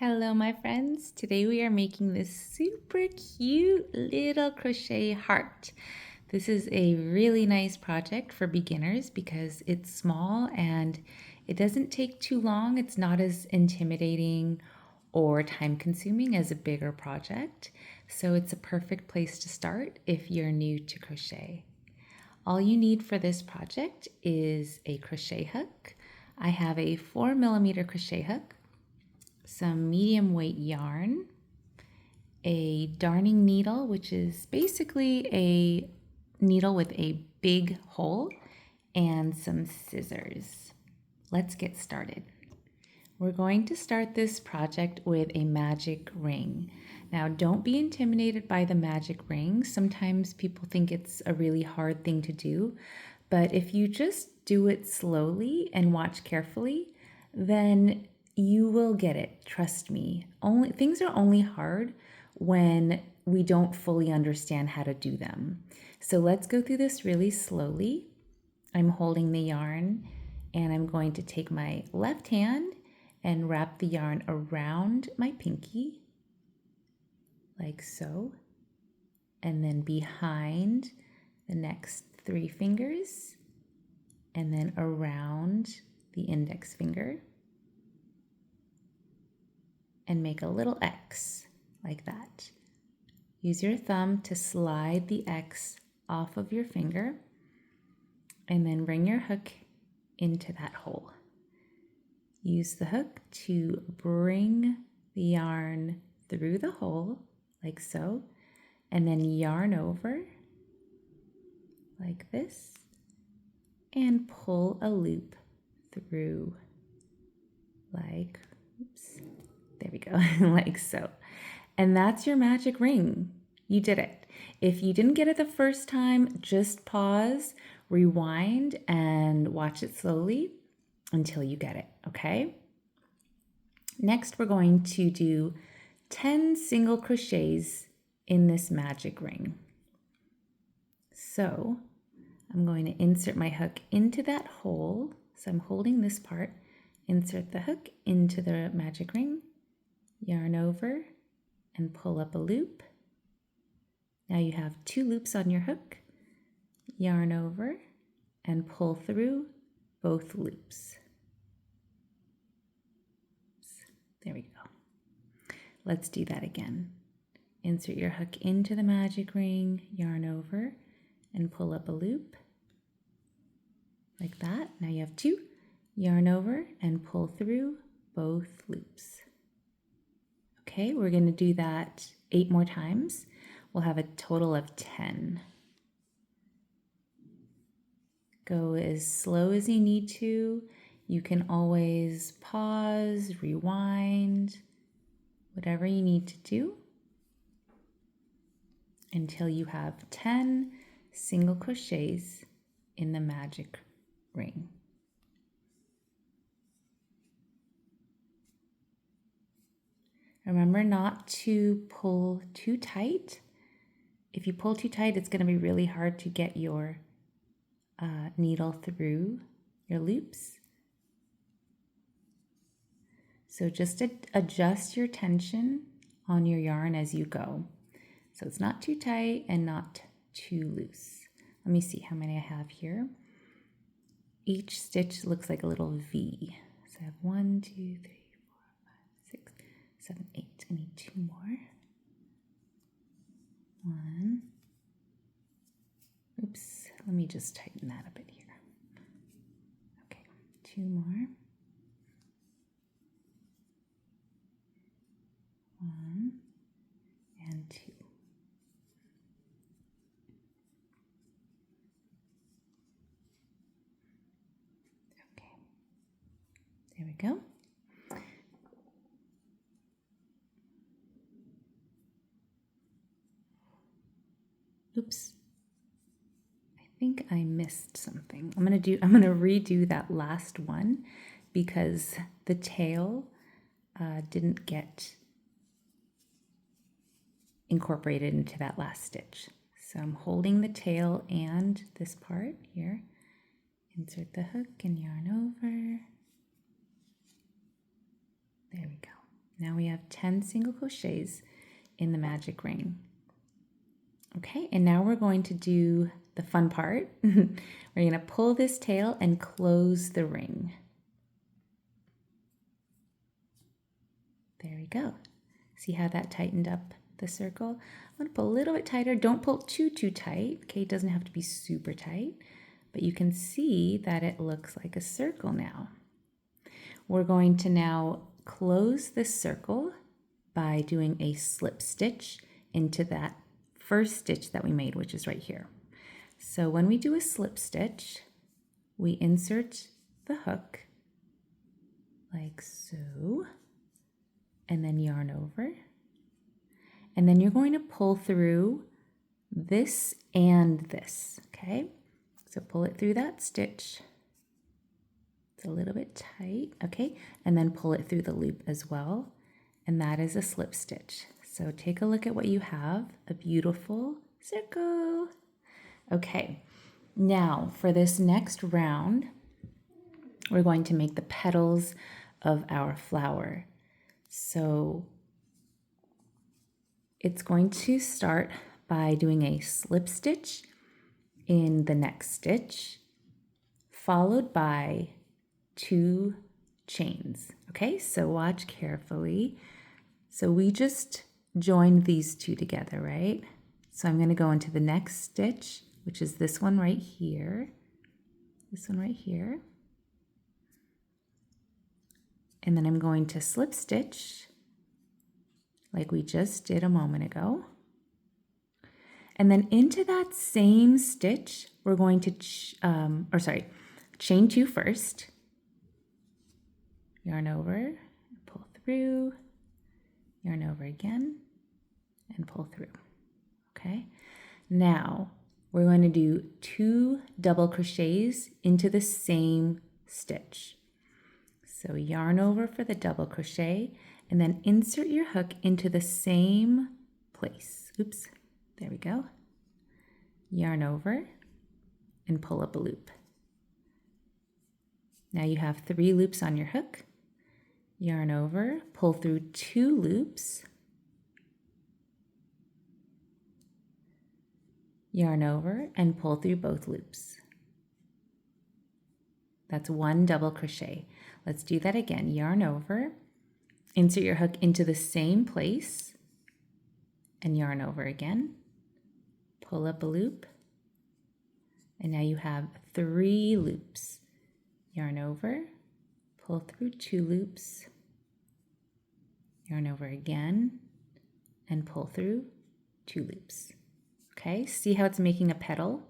Hello my friends, today we are making this super cute little crochet heart. This is a really nice project for beginners because it's small and it doesn't take too long. It's not as intimidating or time consuming as a bigger project. So it's a perfect place to start if you're new to crochet. All you need for this project is a crochet hook. I have a 4mm crochet hook, some medium weight yarn, a darning needle, which is basically a needle with a big hole, and some scissors. Let's get started. We're going to start this project with a magic ring. Now, don't be intimidated by the magic ring. Sometimes people think it's a really hard thing to do, but if you just do it slowly and watch carefully, then you will get it. Trust me. Things are only hard when we don't fully understand how to do them. So let's go through this really slowly. I'm holding the yarn and I'm going to take my left hand and wrap the yarn around my pinky, like so, and then behind the next 3 fingers, and then around the index finger, and make a little X, like that. Use your thumb to slide the X off of your finger, and then bring your hook into that hole. Use the hook to bring the yarn through the hole, like so, and then yarn over, like this, and pull a loop through, like, oops, there we go, like so. And that's your magic ring. You did it. If you didn't get it the first time, just pause, rewind, and watch it slowly until you get it, okay? Next, we're going to do 10 single crochets in this magic ring. So I'm going to insert my hook into that hole. So I'm holding this part, insert the hook into the magic ring, yarn over, and pull up a loop. Now you have 2 loops on your hook, yarn over, and pull through both loops. There we go. Let's do that again. Insert your hook into the magic ring, yarn over, and pull up a loop, like that. Now you have 2, yarn over, and pull through both loops. Okay, we're going to do that 8 more times. We'll have a total of 10. Go as slow as you need to. You can always pause, rewind, whatever you need to do until you have 10 single crochets in the magic ring. Remember not to pull too tight. If you pull too tight, it's going to be really hard to get your needle through your loops. So just adjust your tension on your yarn as you go. So it's not too tight and not too loose. Let me see how many I have here. Each stitch looks like a little V. So I have 1, 2, 3, 4, 5, 6, 7, 8. I need 2 more. 1. Oops, let me just tighten that a bit here. Okay, 2 more. 1 and 2. Okay, there we go. Oops, I think I missed something. I'm gonna redo that last one because the tail didn't get incorporated into that last stitch. So I'm holding the tail and this part here. Insert the hook and yarn over. There we go. Now we have 10 single crochets in the magic ring. Okay, and now we're going to do the fun part. We're going to pull this tail and close the ring. There we go. See how that tightened up the circle? I'm going to pull a little bit tighter. Don't pull too tight. Okay, it doesn't have to be super tight, but you can see that it looks like a circle now. We're going to now close this circle by doing a slip stitch into that first stitch that we made, which is right here. So when we do a slip stitch, we insert the hook like so, and then yarn over. And then you're going to pull through this and this, okay? So pull it through that stitch. It's a little bit tight, okay? And then pull it through the loop as well. And that is a slip stitch. So take a look at what you have, a beautiful circle. Okay, now for this next round, we're going to make the petals of our flower. So it's going to start by doing a slip stitch in the next stitch, followed by 2 chains. Okay, so watch carefully. So we just joined these 2 together, right? So I'm going to go into the next stitch, which is this one right here, this one right here. And then I'm going to slip stitch like we just did a moment ago. And then into that same stitch, we're going to, chain 2 first, yarn over, pull through, yarn over again, and pull through, okay? Now, we're going to do 2 double crochets into the same stitch. So yarn over for the double crochet, and then insert your hook into the same place. Oops, there we go. Yarn over and pull up a loop. Now you have 3 loops on your hook. Yarn over, pull through 2 loops. Yarn over and pull through both loops. That's 1 double crochet. Let's do that again. Yarn over, insert your hook into the same place, and yarn over again. Pull up a loop, and now you have 3 loops. Yarn over, pull through 2 loops, yarn over again, and pull through 2 loops. Okay, see how it's making a petal?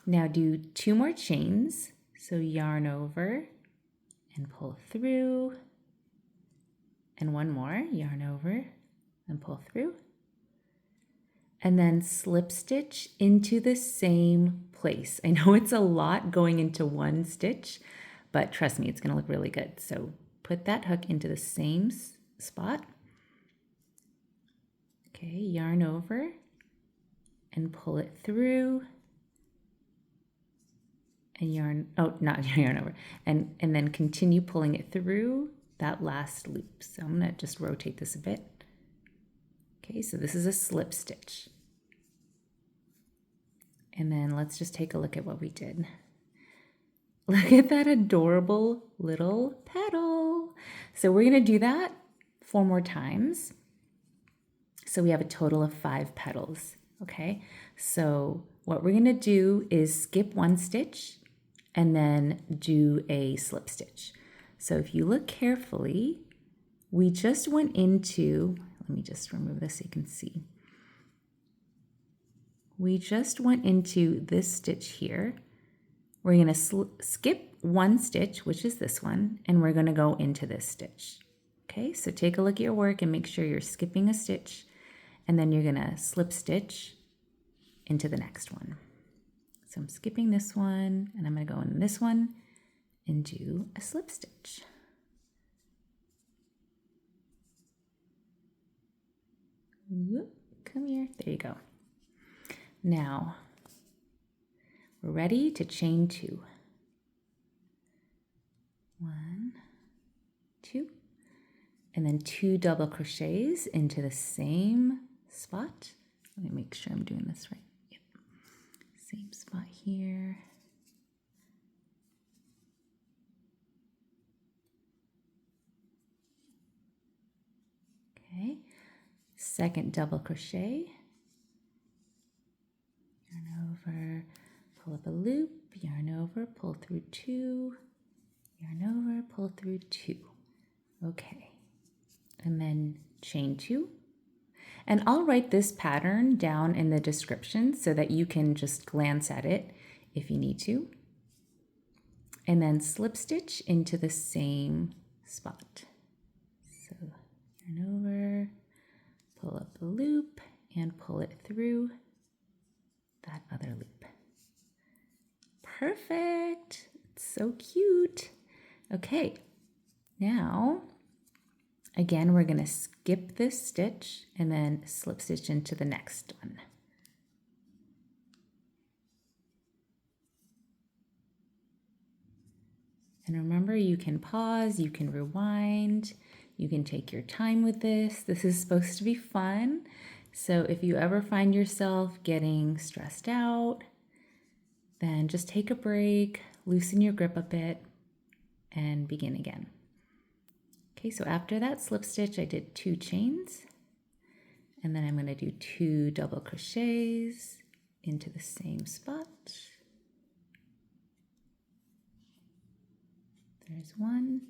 Now do 2 more chains. So yarn over and pull through, and 1 more, yarn over and pull through, and then slip stitch into the same place. I know it's a lot going into 1 stitch, but trust me, it's going to look really good. So put that hook into the same spot. Okay, yarn over and pull it through, and not yarn over, and then continue pulling it through that last loop. So I'm going to just rotate this a bit. Okay, so this is a slip stitch. And then let's just take a look at what we did. Look at that adorable little petal. So we're going to do that 4 more times. So we have a total of 5 petals. Okay, so what we're going to do is skip 1 stitch and then do a slip stitch. So if you look carefully, we just went into, let me just remove this so you can see. We just went into this stitch here. We're going to skip 1 stitch, which is this one, and we're going to go into this stitch. Okay, so take a look at your work and make sure you're skipping a stitch, and then you're going to slip stitch into the next one. So I'm skipping this one, and I'm going to go in this one and do a slip stitch. Whoop, come here. There you go. Now, we're ready to chain 2. 1, 2. and then 2 double crochets into the same spot. Let me make sure I'm doing this right. Yep. Same spot here. Okay, second double crochet, yarn over, pull up a loop, yarn over, pull through 2, yarn over, pull through 2. Okay, and then chain 2. And I'll write this pattern down in the description so that you can just glance at it if you need to. And then slip stitch into the same spot. So yarn over, pull up the loop, and pull it through that other loop. Perfect. It's so cute. Okay, now again, we're going to skip this stitch and then slip stitch into the next one. And remember, you can pause, you can rewind, you can take your time with this. This is supposed to be fun. So if you ever find yourself getting stressed out, then just take a break, loosen your grip a bit, and begin again. Okay, so after that slip stitch, I did 2 chains, and then I'm going to do 2 double crochets into the same spot. There's 1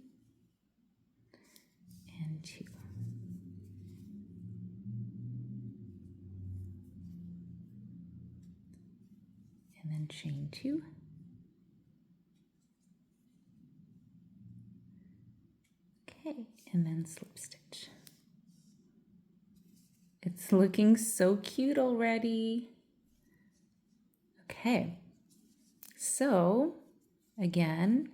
and 2. And then chain 2. Okay, and then slip stitch. It's looking so cute already. Okay, so again,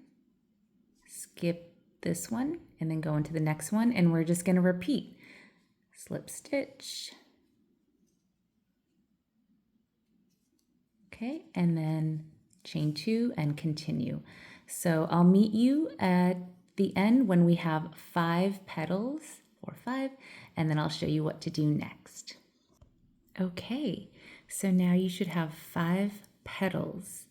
skip this one and then go into the next one, and we're just going to repeat. Slip stitch. Okay, and then chain 2 and continue. So I'll meet you at the end when we have 5 petals, 4, 5, and then I'll show you what to do next. Okay, so now you should have 5 petals.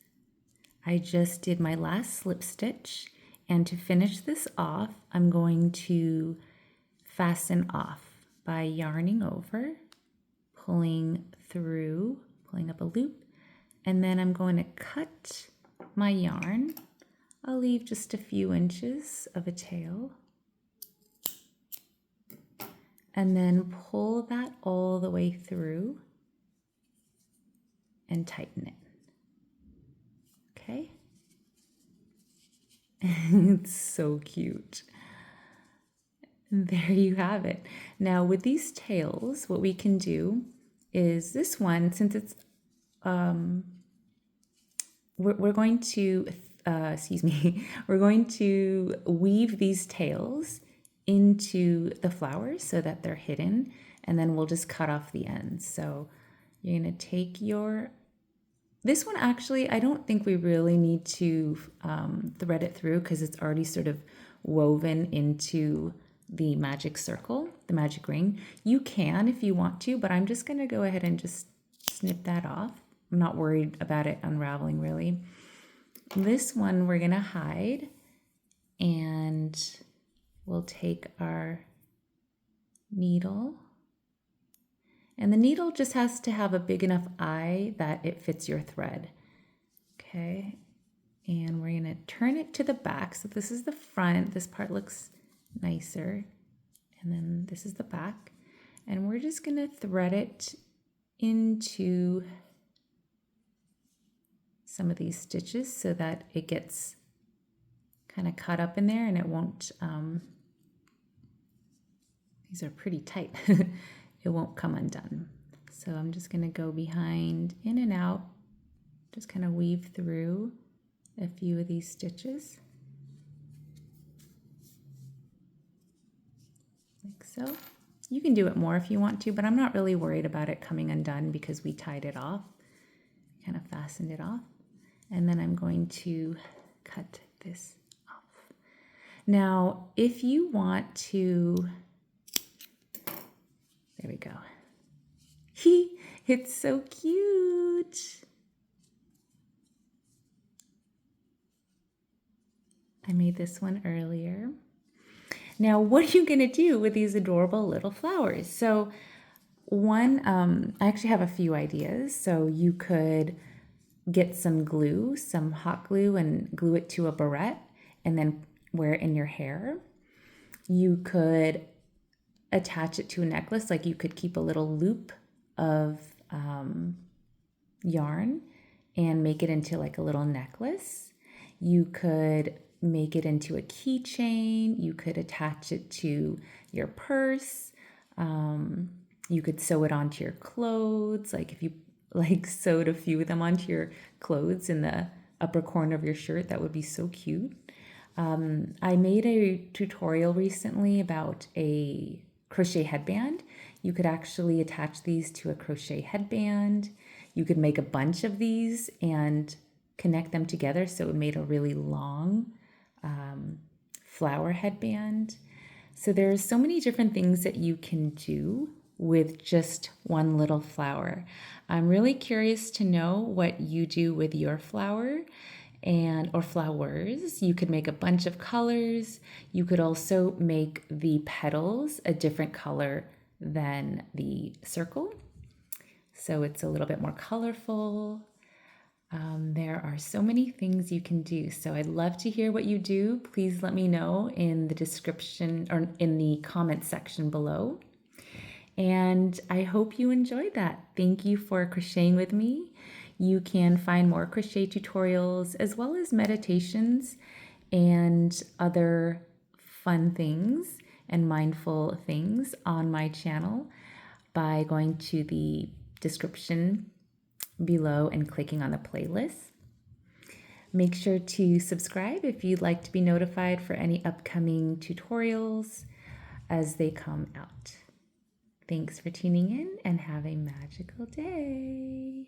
I just did my last slip stitch, and to finish this off, I'm going to fasten off by yarning over, pulling through, pulling up a loop, and then I'm going to cut my yarn. I'll leave just a few inches of a tail, and then pull that all the way through and tighten it. Okay? It's so cute. And there you have it. Now with these tails, what we can do is this one, since it's we're going to we're going to weave these tails into the flowers so that they're hidden, and then we'll just cut off the ends. So you're going to take this one, actually, I don't think we really need to thread it through because it's already sort of woven into the magic circle, the magic ring. You can if you want to, but I'm just going to go ahead and just snip that off. I'm not worried about it unraveling really. This one we're going to hide, and we'll take our needle. And the needle just has to have a big enough eye that it fits your thread. Okay, and we're gonna turn it to the back. So this is the front, this part looks nicer. And then this is the back. And we're just gonna thread it into some of these stitches so that it gets kind of caught up in there and it won't, these are pretty tight. It won't come undone. So I'm just going to go behind, in and out, just kind of weave through a few of these stitches. Like so. You can do it more if you want to, but I'm not really worried about it coming undone because we tied it off, kind of fastened it off. And then I'm going to cut this off. Now, if you want to There we go. It's so cute. I made this one earlier. Now, what are you going to do with these adorable little flowers? So one, I actually have a few ideas. So you could get some glue, some hot glue, and glue it to a barrette and then wear it in your hair. You could attach it to a necklace, like you could keep a little loop of yarn and make it into like a little necklace. You could make it into a keychain. You could attach it to your purse. You could sew it onto your clothes, like if you like sewed a few of them onto your clothes in the upper corner of your shirt, that would be so cute. I made a tutorial recently about a crochet headband. You could actually attach these to a crochet headband. You could make a bunch of these and connect them together so it made a really long flower headband. So there's so many different things that you can do with just one little flower. I'm really curious to know what you do with your flower or flowers. You could make a bunch of colors. You could also make the petals a different color than the circle, so it's a little bit more colorful. There are so many things you can do, so I'd love to hear what you do. Please let me know in the description or in the comment section below. And I hope you enjoyed that. Thank you for crocheting with me. You can find more crochet tutorials as well as meditations and other fun things and mindful things on my channel by going to the description below and clicking on the playlist. Make sure to subscribe if you'd like to be notified for any upcoming tutorials as they come out. Thanks for tuning in and have a magical day.